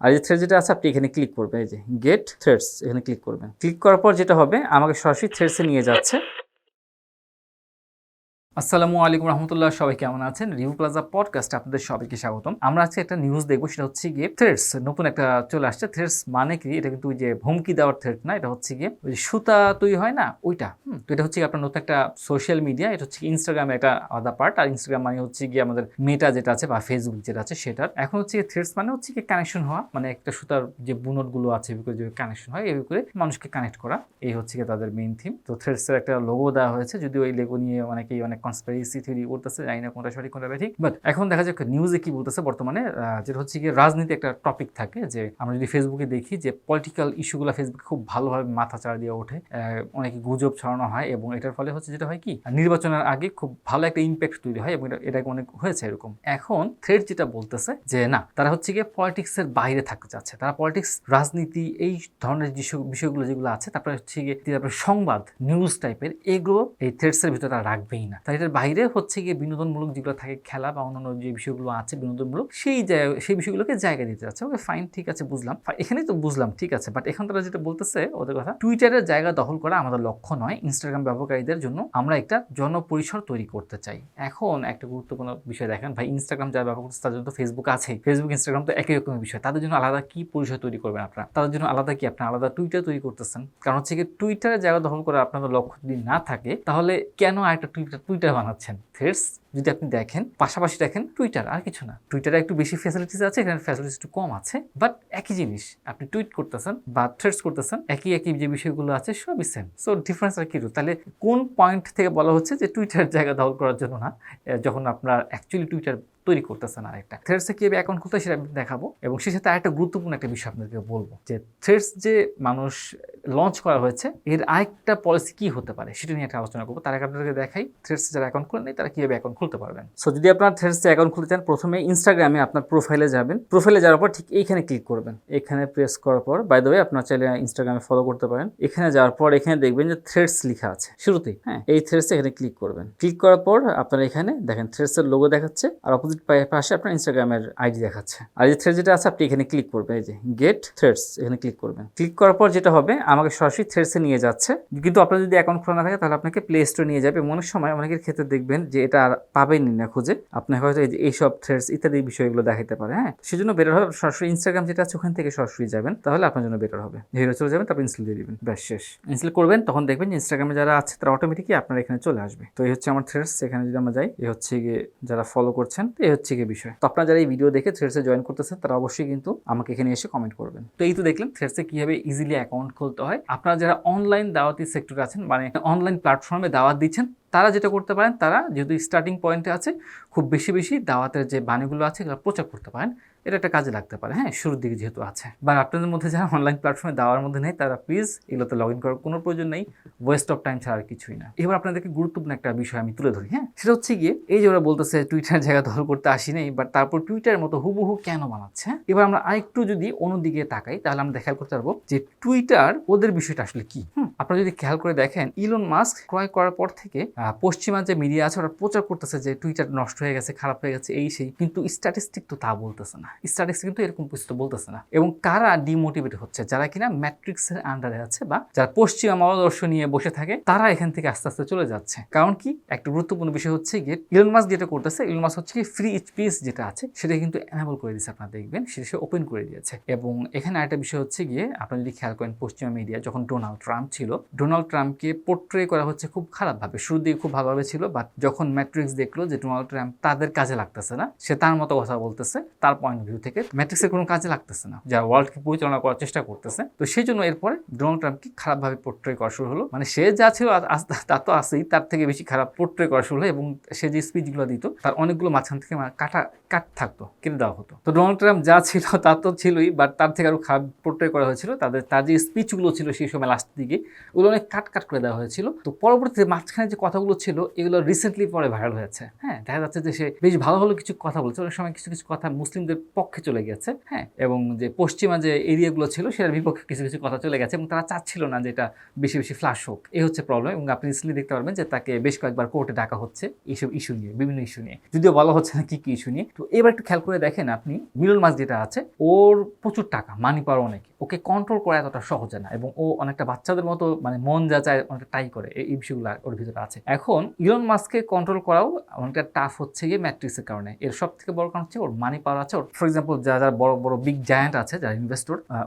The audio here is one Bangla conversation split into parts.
আর এই থ্রেড যেটা আছে আপনি এখানে ক্লিক করবেন, এই যে গেট থ্রেডস এখানে ক্লিক করবেন। ক্লিক করার পর যেটা হবে আমাকে সরাসরি থ্রেডসে নিয়ে যাচ্ছে। আসসালামু আলাইকুম রহমতুল্লাহ, সবাই কেমন আছেন? রিভিউ প্লাজা পডকাস্টে আপনাদের সবাইকে স্বাগতম। আমরা আজকে একটা নিউজ দেখবো, সেটা হচ্ছে গিয়ে থ্রেডস নতুন একটা চলে আসছে। থ্রেডস মানে কি? এটা কিন্তু ওই যে হুমকি দেওয়ার থ্রেড না, এটা হচ্ছে গিয়ে ওই সুতা তৈরি হয় না ওইটা। তো এটা হচ্ছে আপনার নতুন একটা সোশ্যাল মিডিয়া, এটা হচ্ছে ইনস্টাগ্রামের একটা আলাদা পার্ট। আর ইনস্টাগ্রাম মানে হচ্ছে গিয়ে আমাদের মেটা যেটা আছে বা ফেসবুক যেটা আছে সেটার। এখন হচ্ছে থ্রেডস মানে হচ্ছে কি কানেকশন হওয়া, মানে একটা সুতার যে বুনট গুলো আছে এগুলো যে কানেকশন হয়, এগুলো করে মানুষকে কানেক্ট করা, এই হচ্ছে গিয়ে তাদের মেইন থিম। তো থ্রেডস এর একটা লোগো দেওয়া হয়েছে, যদিও এই লোগো নিয়ে অনেকেই অনেক কনস্পিরেসি থিওরি করতেছে, জানি না কোনটা সঠিক কোনটা ঠিক। বাট এখন দেখা যাক নিউজে কি বলতেছে বর্তমানে, যেটা হচ্ছে গিয়ে রাজনীতি একটা টপিক থাকে, যে আমরা যদি ফেসবুকে দেখি যে পলিটিক্যাল ইস্যুগুলো ফেসবুকে খুব ভালোভাবে মাথা চাড়া দিয়ে ওঠে, অনেকে গুজব ছড়ানো হয় এবং এটার ফলে হচ্ছে যেটা হয় কি নির্বাচনের আগে খুব ভালো একটা ইম্প্যাক্ট তৈরি হয় এবং এটা অনেক হয়েছে এরকম। এখন থ্রেড যেটা বলতেছে যে না, তারা হচ্ছে গিয়ে পলিটিক্সের বাইরে থাকতে চাচ্ছে, তারা পলিটিক্স রাজনীতি এই ধরনের বিষয়গুলো যেগুলো আছে, তারপরে হচ্ছে গিয়ে তারপরে সংবাদ নিউজ টাইপের এগুলো এই থ্রেডসের ভিতরে তারা রাখবেই না। তাই এটার বাইরে হচ্ছে গিয়ে বিনোদনমূলক যেগুলো থাকে, খেলা বা অন্যান্য যে বিষয়গুলো আছে বিনোদনমূলক, সেই বিষয়গুলোকে জায়গা দিতে যাচ্ছে। ওকে ফাইন, ঠিক আছে, বুঝলাম, এখানেই তো বুঝলাম, ঠিক আছে। বাট এখন তারা যেটা বলতেছে ওদের কথা, টুইটারের জায়গা দখল করা আমাদের লক্ষ্য নয়, ইনস্টাগ্রাম ব্যবহারকারীদের জন্য আমরা একটা জনপরিসর তৈরি করতে চাই। এখন একটা গুরুত্বপূর্ণ বিষয় দেখেন ভাই, ইনস্টাগ্রাম যারা ব্যবহার করছে তাদের জন্য তো ফেসবুক আছে, ফেসবুক ইনস্টাগ্রাম তো একই রকমের বিষয়, তাদের জন্য আলাদা কি পরিসর তৈরি করবেন আপনারা? তাদের জন্য আলাদা কি আপনার আলাদা টুইটার তৈরি করতেছেন? কারণ হচ্ছে কি টুইটারের জায়গা দখল করা আপনাদের লক্ষ্য যদি না থাকে, তাহলে কেন একটা টুইটার বানাচ্ছেন? থ্রেডস যদি আপনি দেখেন, পাশাপাশি দেখেন টুইটার, আর কিছু না। টুইটারে একটু বেশি ফ্যাসিলিটিস আছে, এখানে ফ্যাসিলিটিস একটু কম আছে, বাট একই জিনিস আপনি টুইট করতেছেন বা থ্রেডস করতেছেন, একই যে বিষয়গুলো আছে সবই সেম। সো ডিফারেন্স আর কি? তাহলে কোন পয়েন্ট থেকে বলা হচ্ছে যে টুইটারের জায়গা দখল করার জন্য না, যখন আপনার অ্যাকচুয়ালি টুইটার তৈরি করতেছেন আরেকটা? থ্রেডসে কিভাবে অ্যাকাউন্ট খুলতে সেটা আমি দেখাবো, এবং সেই সাথে আরেকটা গুরুত্বপূর্ণ একটা বিষয় আপনাদেরকে বলবো, যে থ্রেডস যে মানুষ লঞ্চ করা হয়েছে এর আরেকটা পলিসি কি হতে পারে সেটা নিয়ে একটা আলোচনা করবো। তার আগে আপনাদেরকে দেখাই থ্রেডসে যারা অ্যাকাউন্ট খুলে নেই তারা কিভাবে অ্যাকাউন্ট খুলতে পারবেন। সো যদি আপনার থ্রেডসে অ্যাকাউন্ট খুলতে চান, প্রথমে ইনস্টাগ্রামে আপনার প্রোফাইলে যাবেন, প্রোফাইলে যাওয়ার পর ঠিক এইখানে ক্লিক করবেন। এখানে প্রেস করার পর, বাই দ্য ওয়ে আপনার চাইলে ইনস্টাগ্রামে ফলো করতে পারেন। এখানে যাওয়ার পর এখানে দেখবেন যে থ্রেডস লেখা আছে শুরুতেই, হ্যাঁ, এই থ্রেডসে এখানে ক্লিক করবেন। ক্লিক করার পর আপনার এখানে দেখেন থ্রেডসের লোগো দেখাচ্ছে, আর অপোজিট পাশে আপনার ইনস্টাগ্রামের আইডি দেখাচ্ছে। আর এই থ্রেড যেটা আছে আপনি এখানে ক্লিক করবেন, এই যে গেট থ্রেডস এখানে ক্লিক করবেন। ক্লিক করার পর যেটা হবে আমাকে সরাসরি থ্রেডসে নিয়ে যাচ্ছে, কিন্তু আপনার যদি অ্যাকাউন্ট খোলা না থাকে তাহলে আপনাকে প্লে স্টোরে নিয়ে যাবে। অনেক সময় অনেকের ক্ষেত্রে দেখবেন যে এটা আর পাবেনই না খুঁজে, আপনাকে হয়তো এইসব থ্রেডস ইত্যাদি বিষয়গুলো দেখাতে পারে। হ্যাঁ, সেজন্য বেটার হবে সরাসরি ইনস্টাগ্রাম যেটা আছে ওখান থেকে সরাসরি যাবেন, তাহলে আপনার জন্য বেটার হবে। হিরো চলে যাবেন, তারপর ইনস্টল দিয়ে দিবেন, ব্যাস শেষ। ইনস্টল করবেন, তখন দেখবেন যে ইনস্টাগ্রামে যারা আছে তারা অটোমেটিকলি আপনার এখানে চলে আসবে। তো এই হচ্ছে আমার থ্রেডস। এখানে যদি আমরা যাই, এই হচ্ছে গিয়ে যারা ফলো করছেন, এই হচ্ছে গিয়ে বিষয়। তো আপনারা যারা এই ভিডিও দেখে থ্রেডসে জয়েন করতেছেন তারা অবশ্যই কিন্তু আমাকে এখানে এসে কমেন্ট করবেন। তো এই তো দেখলেন থ্রেডসে কিভাবে ইজিলি অ্যাকাউন্ট খুলতে হয়। আপনারা যারা অনলাইন দাওয়াতি সেক্টরে আছেন, মানে অনলাইন প্ল্যাটফর্মে দাওয়াত দিচ্ছেন, তারা যেটা করতে পারেন, তারা যেহেতু স্টার্টিং পয়েন্টে আছে, খুব বেশি দাওয়াতের যে বাণীগুলো আছে এগুলো প্রচার করতে পারেন। এটা একটা কাজে লাগতে পারে, হ্যাঁ, শুরুর দিকে যেহেতু আছে। বা আপনাদের মধ্যে যারা অনলাইন প্ল্যাটফর্মে দেওয়ার মধ্যে নেই তারা প্লিজ এগুলোতে লগ ইন করার কোনো প্রয়োজন নেই, ওয়েস্ট অফ টাইম ছাড়া আর কিছুই না। এবার আপনাদেরকে গুরুত্বপূর্ণ একটা বিষয় আমি তুলে ধরি, হ্যাঁ, সেটা হচ্ছে গিয়ে এই যে ওরা বলতেছে টুইটার জায়গা দখল করতে আসি নেই, বাট তারপর টুইটারের মতো হুবহু কেন বানাচ্ছে? এবার আমরা আরেকটু যদি অন্যদিকে তাকাই তাহলে আমরা খেয়াল করতে পারবো যে টুইটার ওদের বিষয়টা আসলে কি। আপনারা যদি খেয়াল করে দেখেন, ইলন মাস্ক ক্রয় করার পর থেকে পশ্চিমা যে মিডিয়া আছে ওরা প্রচার করতেছে যে টুইটার নষ্ট হয়ে গেছে, খারাপ হয়ে গেছে, এই সেই, কিন্তু স্ট্যাটিস্টিক তো তা বলতেছে না। স্ট্যাটিস্টিক কিন্তু এরকম কিছু বলতেছে না। এবং কারা ডিমোটিভেট হচ্ছে? যারা কিনা ম্যাট্রিক্সের আন্ডারে আছে বা যারা পশ্চিমা মতাদর্শ নিয়ে বসে থাকে, তারা এখান থেকে আস্তে আস্তে চলে যাচ্ছে। কারণ কি, একটা গুরুত্বপূর্ণ বিষয় হচ্ছে গিয়ে ইলন মাস্ক যেটা করতেছে, ইলন মাস্ক হচ্ছে কি ফ্রি স্পিচ যেটা আছে সেটা কিন্তু এনেবল করে দিয়েছে। আপনারা দেখবেন সেটা সে ওপেন করে দিয়েছে। এবং এখানে আরেকটা বিষয় হচ্ছে গিয়ে আপনারা যদি খেয়াল করেন, পশ্চিমা মিডিয়া যখন ডোনাল্ড ট্রাম্প ছিল, ডোনাল্ড ট্রাম্পকে পোর্ট্রে করা হচ্ছে খুব খারাপভাবে। শুরুর দিকে খুব ভালোভাবে ছিল, বাট যখন ম্যাট্রিক্স দেখলো যে ডোনাল্ড ট্রাম্প তাদের কাজে লাগতেছে না, সে তার মতো কথা বলতেছে, তার পয়েন্ট অফ ভিউ থেকে ম্যাট্রিক্সের কোনো কাজে লাগতেছে না, যা ওয়ার্ল্ডকে পরিচালনা করার চেষ্টা করতেছে। তো সেই জন্য এরপরে ডোনাল্ড ট্রাম্পকে খারাপভাবে পোর্ট্রে করা শুরু হলো। মানে সে যা ছিল তা তো আসেই, তার থেকে বেশি খারাপ পোর্ট্রে করা শুরু হলো। এবং সে যে স্পিচগুলো দিত তার অনেকগুলো মাঝখান থেকে কাট থাকতো, কেটে দেওয়া হতো। তো ডোনাল্ড ট্রাম্প যা ছিল তা তো ছিলই, বাট তার থেকে আরো খারাপ পোর্ট্রে করা হয়েছিল। তার যে স্পিচগুলো ছিল সেই সময় লাস্টের দিকে, ওগুলো অনেক কাট করে দেওয়া হয়েছিল। তো পরবর্তীতে মাঝখানে যে কথাগুলো ছিল এগুলো রিসেন্টলি পরে ভাইরাল হয়েছে। হ্যাঁ, দেখা যাচ্ছে যে সে বেশ ভালো কিছু কথা বলছে। অনেক সময় কিছু কথা মুসলিমদের পক্ষে চলে গেছে, হ্যাঁ, এবং যে পশ্চিমা যে এরিয়াগুলো ছিল সেটার বিপক্ষে কিছু কিছু কথা চলে গেছে এবং তারা চাচ্ছিল না যে এটা বেশি বেশি ফ্লাশ হোক। এই হচ্ছে প্রবলেম। এবং আপনি রিসেন্টলি দেখতে পারবেন যে তাকে বেশ কয়েকবার কোর্টে ডাকা হচ্ছে এইসব ইস্যু নিয়ে, বিভিন্ন ইস্যু নিয়ে, যদিও বলা হচ্ছে না কি কি ইস্যু নিয়ে। তো এবার একটু খেয়াল করে দেখেন আপনি, ইলন মাস্ক যেটা আছে ওর প্রচুর টাকা, মানি পাওয়ার অনেক, ওকে কন্ট্রোল করা এতটা সহজ না এবং ও অনেকটা বাচ্চাদের মতো মানে মন যা চায় অনেকটা টাই করে, এই বিষয়গুলো ওর ভিতরে আছে। এখন ইলন মাস্ককে কন্ট্রোল করাও অনেকটা টাফ হচ্ছে গিয়ে ম্যাট্রিক্সের কারণে। এর সব থেকে বড় কারণ হচ্ছে ওর মানি পাওয়ার আছে। ওর ফর এক্সাম্পল যারা বড় বড় বিগ জায়ান্ট আছে, যারা ইনভেস্টর,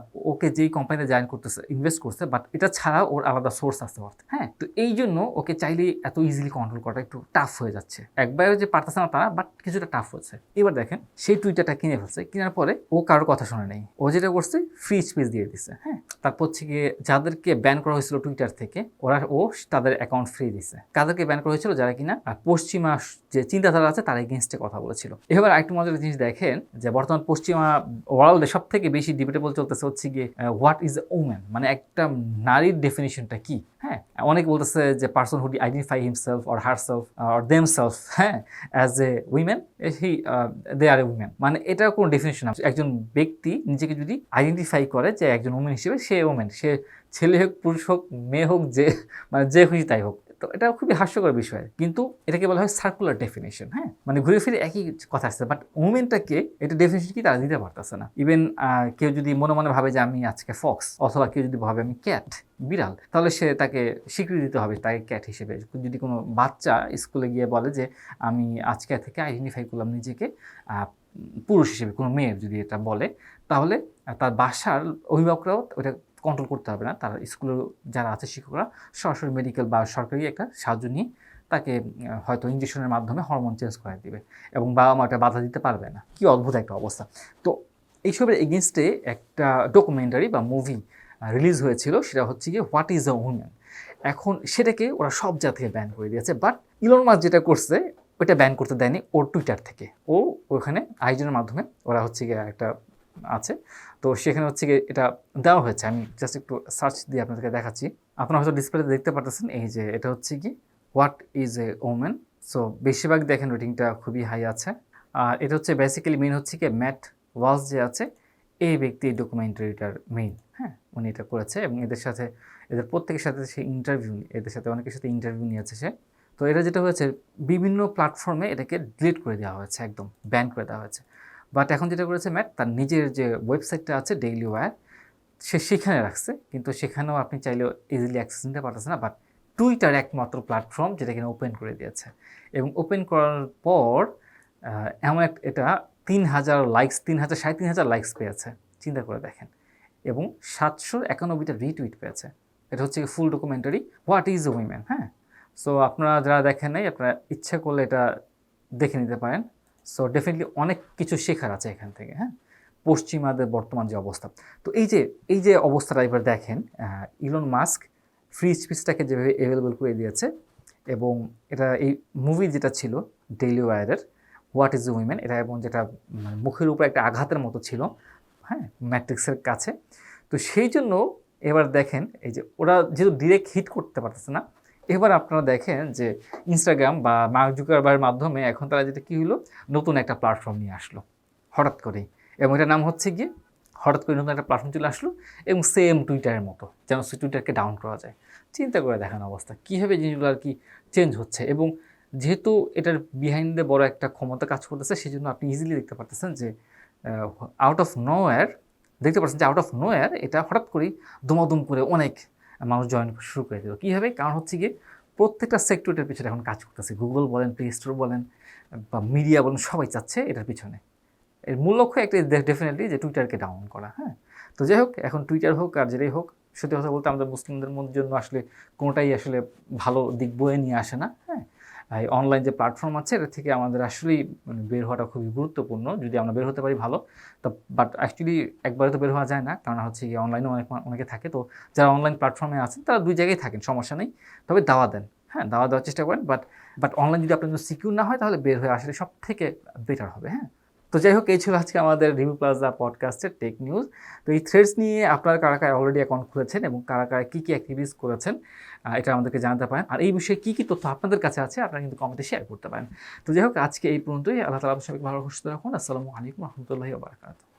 ওকে যেই কোম্পানিতে জয়েন করতেছে, ইনভেস্ট করছে, বাট এটা ছাড়া ওর আলাদা সোর্স আছে অর্থ, হ্যাঁ। তো এই জন্য ওকে চাইলে এত ইজিলি কন্ট্রোল করাটা একটু টাফ হয়ে যাচ্ছে। একবারে যে পারতেছে না তারা, বাট কিছুটা টাফ হচ্ছে। এবার দেখেন সেই টুইটারটা কিনে ফেলছে, কেনার পরে ও কারোর কথা শোনে নেই, ও যেটা করছে ফ্রি স্পেস দিয়ে দিচ্ছে, হ্যাঁ। তারপর হচ্ছে গিয়ে যাদেরকে ব্যান করা হয়েছিল টুইটার থেকে, ও তাদের অ্যাকাউন্ট ফ্রি দিছে। কাদেরকে ব্যান করা হয়েছিল? যারা কিনা পশ্চিমা যে চিন্তাধারা আছে তার এগেনস্টে কথা বলেছিল। এবার আরেকটু মজার জিনিস দেখেন যে বর্তমান পশ্চিমা ওয়ার্ল্ডে সব থেকে বেশি ডিবেটেবল চলতেছে হচ্ছে গিয়ে হোয়াট ইজ এ ওম্যান, মানে একটা নারীর ডেফিনিশনটা কি, হ্যাঁ। অনেকে বলতেছে যে person who identify himself or herself or themselves, হ্যাঁ, as a women, they are a women. মানে এটার কোনো ডেফিনিশন আছে। একজন ব্যক্তি নিজেকে যদি আইডেন্টিফাই করে যে একজন উমেন হিসেবে, সে ওমেন, সে ছেলে হোক, পুরুষ হোক, মেয়ে হোক, যে মানে যে খুশি তাই হোক। তো এটা খুবই হাস্যকর বিষয়, কিন্তু এটাকে বলা হয় সার্কুলার ডেফিনেশন, হ্যাঁ, মানে ঘুরে ফিরে একই কথা আসছে, বাট উমেনটাকে এটা ডেফিনেশন কি তারা দিতে পারতেছে না। ইভেন কেউ যদি মনে মনে ভাবে যে আমি আজকে ফক্স, অথবা কেউ যদি ভাবে আমি ক্যাট, বিড়াল, তাহলে সে তাকে স্বীকৃতি দিতে হবে তাকে ক্যাট হিসেবে। যদি কোনো বাচ্চা স্কুলে গিয়ে বলে যে আমি আজকে থেকে আইডেন্টিফাই করলাম নিজেকে পুরুষ হিসেবে, কোনো মেয়ের যদি এটা বলে, তাহলে তার বাসার অভিভাবকরাও ওটা কন্ট্রোল করতে হবে না। তারা স্কুলের যারা আছে শিক্ষকরা সরাসরি মেডিকেল বা সরকারি একটা সাহায্য নিয়ে তাকে হয়তো ইঞ্জেকশনের মাধ্যমে হরমোন চেঞ্জ করে দিবে এবং বাবা মা এটা বাধা দিতে পারবে না। কি অদ্ভুত একটা অবস্থা। তো এইসবের এগেনস্টে একটা ডকুমেন্টারি বা মুভি রিলিজ হয়েছিল, সেটা হচ্ছে গিয়ে হোয়াট ইজ আ উমেন। এখন সেটাকে ওরা সব জায়গা থেকে ব্যান করে দিয়েছে, বাট ইলন মাস্ক যেটা করছে ওইটা ব্যান করতে দেয়নি ওর টুইটার থেকে। ও ওখানে আয়োজনের মাধ্যমে ওরা হচ্ছে গিয়ে একটা আছে, তো সেখানে হচ্ছে গিয়ে এটা দেওয়া হয়েছে। আমি জাস্ট একটু সার্চ দিয়ে আপনাদেরকে দেখাচ্ছি। আপনারা হয়তো ডিসপ্লেতে দেখতে পারতেছেন, এই যে এটা হচ্ছে কি what is A women. So বেশিরভাগ দেখেন রেটিংটা খুবই হাই আছে। আর এটা হচ্ছে বেসিক্যালি মেইন হচ্ছে কি ম্যাট ওয়ালস যে আছে, এই ব্যক্তি ডকুমেন্টারিটার মেইন, হ্যাঁ, উনি এটা করেছে এবং এদের সাথে, এদের প্রত্যেকের সাথে সে ইন্টারভিউ, এদের সাথে অনেকের সাথে ইন্টারভিউ নিয়েছে সে। তো এটা যেটা হয়েছে বিভিন্ন প্ল্যাটফর্মে এটাকে ডিলিট করে দেওয়া হয়েছে, একদম ব্যান করে দেওয়া হয়েছে। বাট এখন যেটা করেছে ম্যাট, তার নিজের যে ওয়েবসাইটটা আছে ডেইলি ওয়্যার, সে সেখানে রাখছে, কিন্তু সেখানেও আপনি চাইলেও ইজিলি অ্যাক্সেস নিতে পারতেছে না। বাট টুইটার একমাত্র প্ল্যাটফর্ম যেটা কিনা ওপেন করে দিয়েছে, এবং ওপেন করার পর এমন এটা 3,000 লাইকস, 3,000 3,500 লাইকস পেয়েছে, চিন্তা করে দেখেন, এবং 791টা রিটুইট পেয়েছে। এটা হচ্ছে full documentary what is a women, হ্যাঁ। সো আপনারা যারা দেখেন নাই, আপনারা ইচ্ছা করলে এটা দেখে নিতে পারেন। সো ডেফিনেটলি অনেক কিছু শেখার আছে এখান থেকে, হ্যাঁ, পশ্চিমাদের বর্তমান যে অবস্থা। তো এই যে অবস্থাটা এবার দেখেন, ইলন মাস্ক ফ্রি স্পিচটাকে যেভাবে অ্যাভেলেবল করে দিয়েছে, এবং এটা এই মুভি যেটা ছিল ডেইলি ওয়্যারের হোয়াট ইজ দ্য উইমেন, এটা এবং যেটা মানে মুখের উপর একটা আঘাতের মতো ছিল, হ্যাঁ, ম্যাট্রিক্সের কাছে। তো সেই জন্য এবার দেখেন এই যে ওরা যেহেতু ডিরেক্ট হিট করতে পারতেছে না, এবার আপনারা দেখেন যে ইনস্টাগ্রাম বা মার্ক জুকারবার্গের মাধ্যমে এখন তারা যেটা কী হলো, নতুন একটা প্ল্যাটফর্ম নিয়ে আসলো হঠাৎ করেই, এবং এটার নাম হচ্ছে গিয়ে হঠাৎ করে নতুন একটা প্ল্যাটফর্ম চলে আসলো, এবং সেম টুইটারের মতো, যেন সে টুইটারকে ডাউন করা যায়। চিন্তা করে দেখান অবস্থা কীভাবে জিনিসগুলো আর কি চেঞ্জ হচ্ছে। এবং যেহেতু এটার বিহাইন্ডে বড় একটা ক্ষমতা কাজ করতেছে, সেই জন্য আপনি ইজিলি দেখতে পারতেছেন যে আউট অফ নোওয়্যার, দেখতে পাচ্ছেন যে আউট অফ নোওয়্যার এটা হঠাৎ করেই দুমাদুম করে অনেক মানুষ জয়েন শুরু করে দিল। কীভাবে? কারণ হচ্ছে গিয়ে প্রত্যেকটা সেক্টরের পিছনে এখন কাজ করতেছে, গুগল বলেন, প্লে স্টোর বলেন, বা মিডিয়া বলেন, সবাই চাচ্ছে এটার পিছনে। এর মূল লক্ষ্য একটা ডেফিনেটলি যে টুইটারকে ডাউন করা, হ্যাঁ। তো যাই হোক, এখন টুইটার হোক আর যেটাই হোক, সত্যি কথা বলতে আমাদের মুসলিমদের জন্য আসলে কোনোটাই আসলে ভালো দিক বয়ে নিয়ে আসে না, হ্যাঁ। এই অনলাইন যে প্ল্যাটফর্ম আছে এটা থেকে আমাদের আসলেই মানে বের হওয়াটা খুবই গুরুত্বপূর্ণ, যদি আমরা বের হতে পারি ভালো। তো বাট অ্যাকচুয়ালি একবারে তো বের হওয়া যায় না, কারণ হচ্ছে গিয়ে অনলাইনে অনেকে থাকে। তো যারা অনলাইন প্ল্যাটফর্মে আছেন তারা দুই জায়গায় থাকেন, সমস্যা নেই, তবে দাওয়া দেন, হ্যাঁ, দাওয়া দেওয়ার চেষ্টা করেন। বাট অনলাইন যদি আপনার জন্য সিকিউর না হয়, তাহলে বের হয়ে আসলে সব থেকে বেটার হবে, হ্যাঁ। তো যাই হোক, এই ছিল আজকে আমাদের রিভিউ প্লাজা পডকাস্টের টেক নিউজ। তো এই থ্রেডস নিয়ে আপনারা কারা কারা অলরেডি অ্যাকাউন্ট খুলেছেন এবং কারা কারা কী কী অ্যাক্টিভিটিস করেছেন এটা আমাদেরকে জানাতে পারেন। আর এই বিষয়ে কী কী তথ্য আপনাদের কাছে আছে আপনারা কিন্তু কমেন্টে শেয়ার করতে পারেন। তো যাই হোক, আজকে এই পর্যন্তই। আল্লাহ তাআলা সবাইকে ভালো সুস্থ রাখুন। আসসালামু আলাইকুম রহমতুল্লাহি ওয়া বারাকাতুহু।